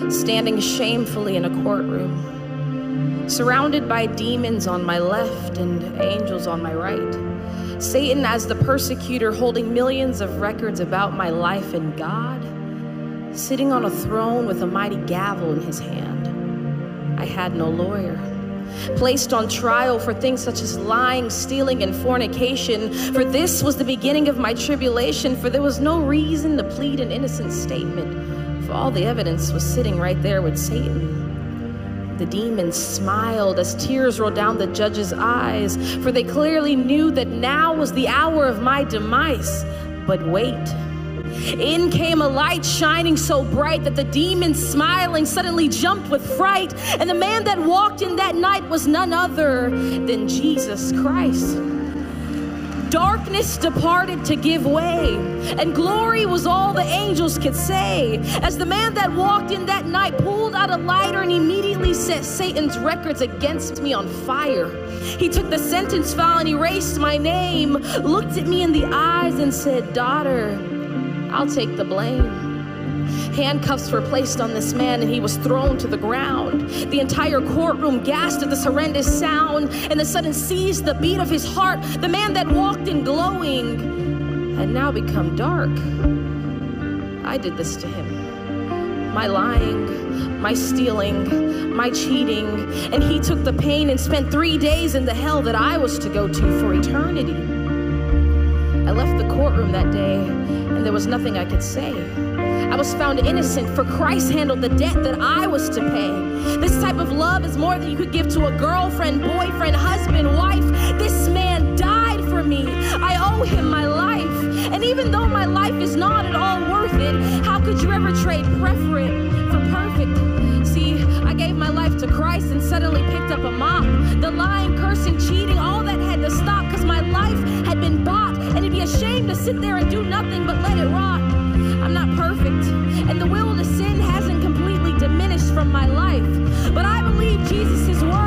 standing shamefully in a courtroom, surrounded by demons on my left and angels on my right. Satan as the persecutor, holding millions of records about my life, and God sitting on a throne with a mighty gavel in his hand. I had no lawyer. Placed on trial for things such as lying, stealing, and fornication. For this was the beginning of my tribulation, for there was no reason to plead an innocent statement, for all the evidence was sitting right there with Satan. The demons smiled as tears rolled down the judge's eyes, for they clearly knew that now was the hour of my demise. But wait. In came a light shining so bright that the demons smiling suddenly jumped with fright. And the man that walked in that night was none other than Jesus Christ. Darkness departed to give way, and glory was all the angels could say, as the man that walked in that night pulled out a lighter and immediately set Satan's records against me on fire. He took the sentence file and erased my name, looked at me in the eyes and said, "Daughter, I'll take the blame." Handcuffs were placed on this man and he was thrown to the ground. The entire courtroom gasped at this horrendous sound, and the sudden seized the beat of his heart. The man that walked in glowing had now become dark. I did this to him. My lying, my stealing, my cheating, and he took the pain and spent 3 days in the hell that I was to go to for eternity. I left the courtroom that day, and there was nothing I could say. I was found innocent, for Christ handled the debt that I was to pay. This type of love is more than you could give to a girlfriend, boyfriend, husband, wife. This man died for me. I owe him my life. And even though my life is not at all worth it, how could you ever trade preferent for perfect? See, I gave my life to Christ and suddenly picked up a mop. The lying, cursing, cheating, all that had to stop, because my life had been bought. And it'd be a shame to sit there and do nothing but let it rot. I'm not perfect, and the will to sin hasn't completely diminished from my life, but I believe Jesus' word